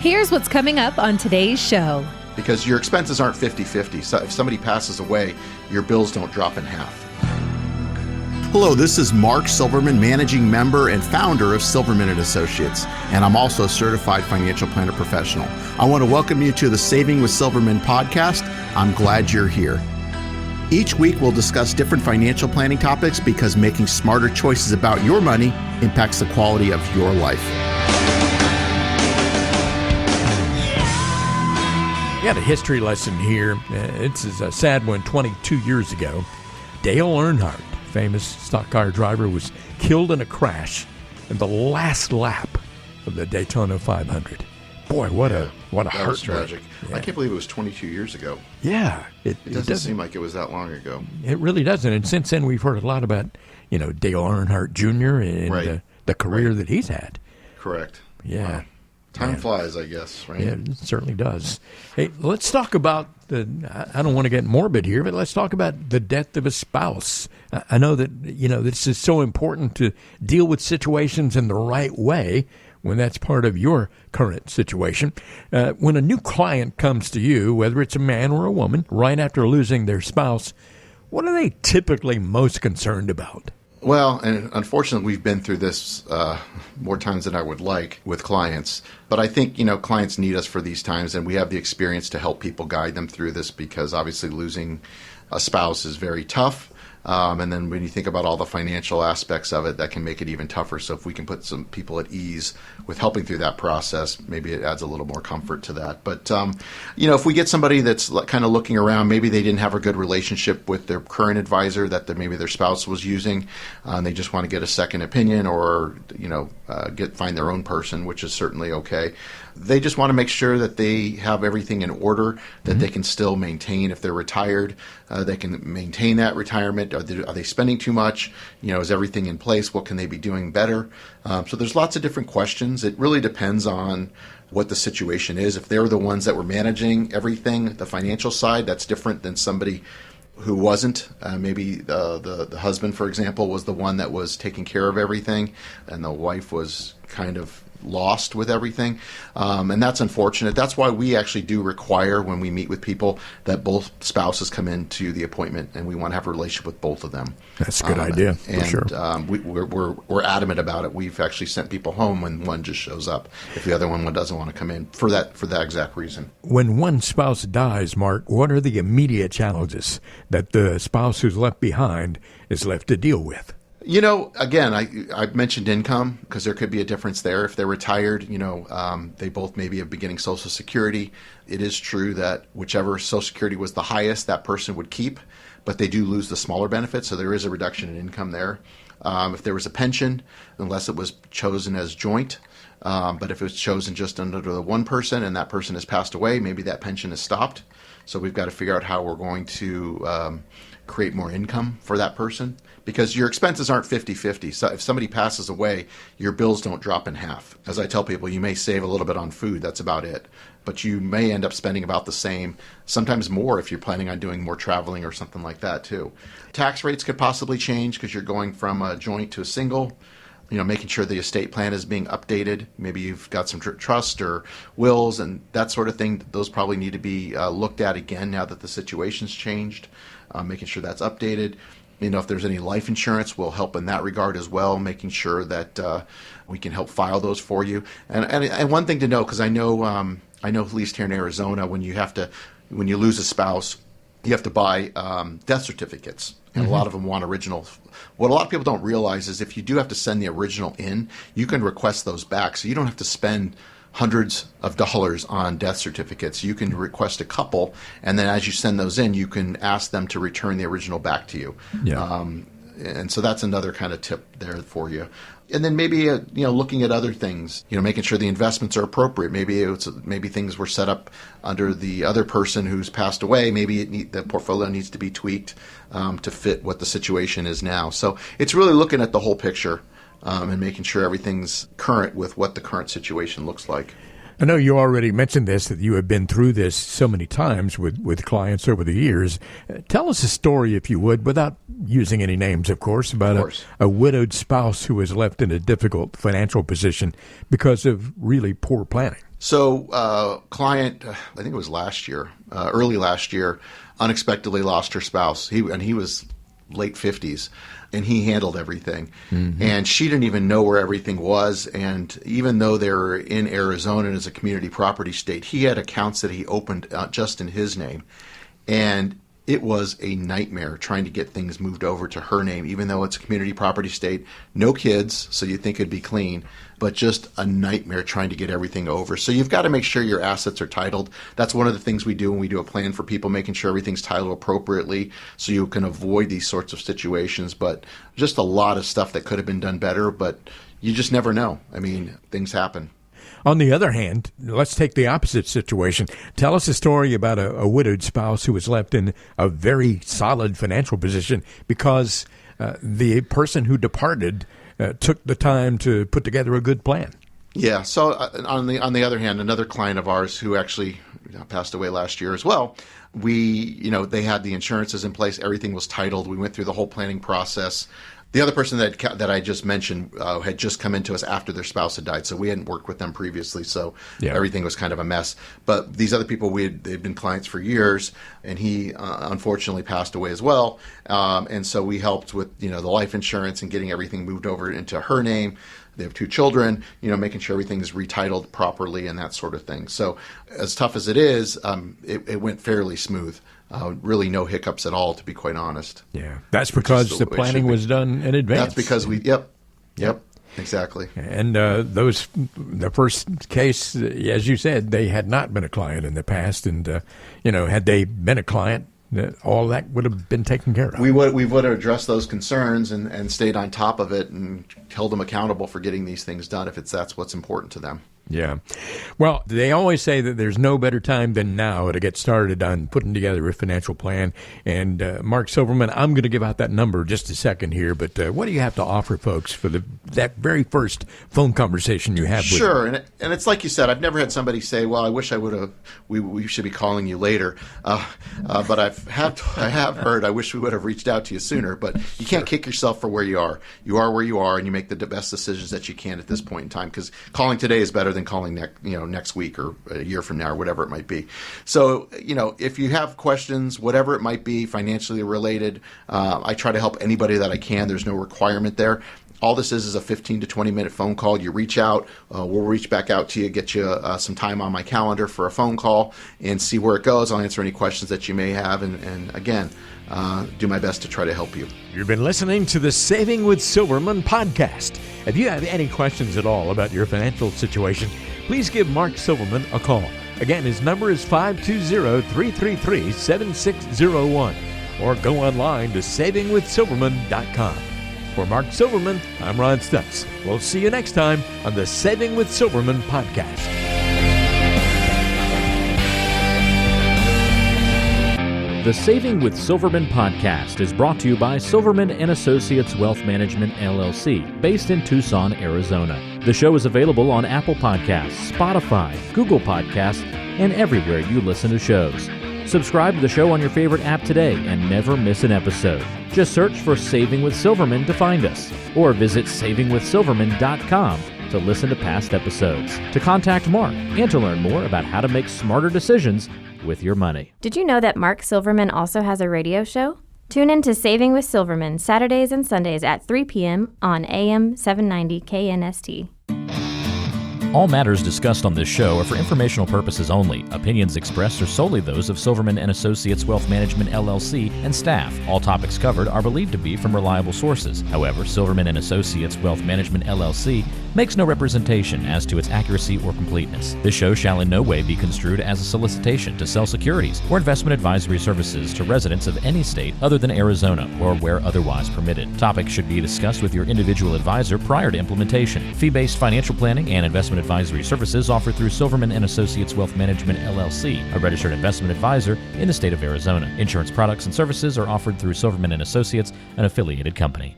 Here's what's coming up on today's show. Because your expenses aren't 50-50. So if somebody passes away, your bills don't drop in half. Hello, this is Mark Silverman, managing member and founder of Silverman & Associates, and I'm also a certified financial planner professional. I want to welcome you to the Saving with Silverman podcast. I'm glad you're here. Each week, we'll discuss different financial planning topics because making smarter choices about your money impacts the quality of your life. We had a history lesson here. It's a sad one. 22 years ago, Dale Earnhardt, famous stock car driver, was killed in a crash in the last lap of the Daytona 500. Boy, what a that was tragic. Yeah. I can't believe it was 22 years ago. Yeah, it doesn't seem like it was that long ago. It really doesn't. And since then, we've heard a lot about Dale Earnhardt Jr. and the career that he's had. Correct. Yeah. Wow. Time flies, I guess, right? Yeah, it certainly does. Hey, let's talk about I don't want to get morbid here, but let's talk about the death of a spouse. I know that, this is so important to deal with situations in the right way when that's part of your current situation. When a new client comes to you, whether it's a man or a woman, right after losing their spouse, what are they typically most concerned about? Well, and unfortunately, we've been through this more times than I would like with clients. But I think, clients need us for these times, and we have the experience to help people guide them through this because obviously losing a spouse is very tough. And then when you think about all the financial aspects of it, that can make it even tougher. So if we can put some people at ease with helping through that process, maybe it adds a little more comfort to that. But, if we get somebody that's kind of looking around, maybe they didn't have a good relationship with their current advisor that maybe their spouse was using, and they just want to get a second opinion or, find their own person, which is certainly okay. They just want to make sure that they have everything in order, that they can still maintain. If they're retired, they can maintain that retirement. Are they spending too much? Is everything in place? What can they be doing better? So there's lots of different questions. It really depends on what the situation is. If they're the ones that were managing everything, the financial side, that's different than somebody who wasn't. Maybe the husband, for example, was the one that was taking care of everything, and the wife was kind of lost with everything. And that's unfortunate. That's why we actually do require, when we meet with people, that both spouses come into the appointment, and we want to have a relationship with both of them. That's a good idea, for sure. We're adamant about it. We've actually sent people home when one just shows up, if the other one doesn't want to come in, for that exact reason. When one spouse dies, Mark, what are the immediate challenges that the spouse who's left behind is left to deal with? Again, I mentioned income because there could be a difference there. If they're retired, they both maybe have been getting Social Security. It is true that whichever Social Security was the highest, that person would keep, but they do lose the smaller benefits, so there is a reduction in income there. If there was a pension, unless it was chosen as joint, but if it was chosen just under the one person and that person has passed away, maybe that pension is stopped. So we've got to figure out how we're going to create more income for that person, because your expenses aren't 50-50. So if somebody passes away, your bills don't drop in half. As I tell people, you may save a little bit on food, that's about it. But you may end up spending about the same, sometimes more if you're planning on doing more traveling or something like that too. Tax rates could possibly change because you're going from a joint to a single. Making sure the estate plan is being updated. Maybe you've got some trust or wills and that sort of thing. Those probably need to be looked at again now that the situation's changed. Making sure that's updated. If there's any life insurance, we'll help in that regard as well, making sure that we can help file those for you. And one thing to know, because I know at least here in Arizona, when you lose a spouse, you have to buy death certificates. And a lot of them want original. What a lot of people don't realize is if you do have to send the original in, you can request those back. So you don't have to spend hundreds of dollars on death certificates. You can request a couple, and then as you send those in, you can ask them to return the original back to you. Yeah. And so that's another kind of tip there for you. And then maybe looking at other things, making sure the investments are appropriate. Maybe things were set up under the other person who's passed away. Maybe the portfolio needs to be tweaked to fit what the situation is now. So it's really looking at the whole picture and making sure everything's current with what the current situation looks like. I know you already mentioned this, that you have been through this so many times with clients over the years. Tell us a story, if you would, without using any names, of course, about a widowed spouse who was left in a difficult financial position because of really poor planning. So, client, I think it was last year, early last year, unexpectedly lost her spouse. He was late 50s, and he handled everything. And she didn't even know where everything was. And even though they were in Arizona and as a community property state, he had accounts that he opened just in his name. And it was a nightmare trying to get things moved over to her name, even though it's a community property state, no kids, so you'd think it'd be clean, but just a nightmare trying to get everything over. So you've got to make sure your assets are titled. That's one of the things we do when we do a plan for people, making sure everything's titled appropriately so you can avoid these sorts of situations. But just a lot of stuff that could have been done better, but you just never know. I mean, things happen. On the other hand, let's take the opposite situation. Tell us a story about a widowed spouse who was left in a very solid financial position because the person who departed took the time to put together a good plan. Yeah. So on the other hand, another client of ours who actually passed away last year as well, they had the insurances in place. Everything was titled. We went through the whole planning process. The other person that I just mentioned had just come into us after their spouse had died, so we hadn't worked with them previously, so everything was kind of a mess. But these other people, they'd been clients for years, and he unfortunately passed away as well. And so we helped with the life insurance and getting everything moved over into her name. They have 2 children, making sure everything is retitled properly and that sort of thing. So as tough as it is, it went fairly smooth. Really no hiccups at all, to be quite honest. Yeah, that's because the planning was done in advance. That's because Yep, exactly. And the first case, as you said, they had not been a client in the past, and had they been a client, all that would have been taken care of. We would have addressed those concerns and stayed on top of it and held them accountable for getting these things done if that's what's important to them. Yeah. Well, they always say that there's no better time than now to get started on putting together a financial plan. And Mark Silverman, I'm going to give out that number just a second here, but what do you have to offer folks for that very first phone conversation you have with Sure. them? And it's like you said, I've never had somebody say, well, I wish I would have, we should be calling you later. But I have heard, I wish we would have reached out to you sooner, but you can't kick yourself for where you are. You are where you are, and you make the best decisions that you can at this point in time, because calling today is better than calling next week or a year from now or whatever it might be. So, if you have questions, whatever it might be, financially related, I try to help anybody that I can. There's no requirement there. All this is a 15 to 20-minute phone call. You reach out, we'll reach back out to you, get you some time on my calendar for a phone call and see where it goes. I'll answer any questions that you may have. And again, do my best to try to help you. You've been listening to the Saving with Silverman podcast. If you have any questions at all about your financial situation, please give Mark Silverman a call. Again, his number is 520-333-7601, or go online to savingwithsilverman.com. For Mark Silverman, I'm Ron Stutz. We'll see you next time on the Saving with Silverman podcast. The Saving with Silverman podcast is brought to you by Silverman & Associates Wealth Management, LLC, based in Tucson, Arizona. The show is available on Apple Podcasts, Spotify, Google Podcasts, and everywhere you listen to shows. Subscribe to the show on your favorite app today and never miss an episode. Just search for Saving with Silverman to find us, or visit savingwithsilverman.com to listen to past episodes, to contact Mark, and to learn more about how to make smarter decisions with your money. Did you know that Mark Silverman also has a radio show? Tune in to Saving with Silverman Saturdays and Sundays at 3 p.m. on AM 790 KNST. All matters discussed on this show are for informational purposes only. Opinions expressed are solely those of Silverman & Associates Wealth Management, LLC, and staff. All topics covered are believed to be from reliable sources. However, Silverman & Associates Wealth Management, LLC makes no representation as to its accuracy or completeness. This show shall in no way be construed as a solicitation to sell securities or investment advisory services to residents of any state other than Arizona or where otherwise permitted. Topics should be discussed with your individual advisor prior to implementation. Fee-based financial planning and investment advisory services offered through Silverman & Associates Wealth Management, LLC, a registered investment advisor in the state of Arizona. Insurance products and services are offered through Silverman & Associates, an affiliated company.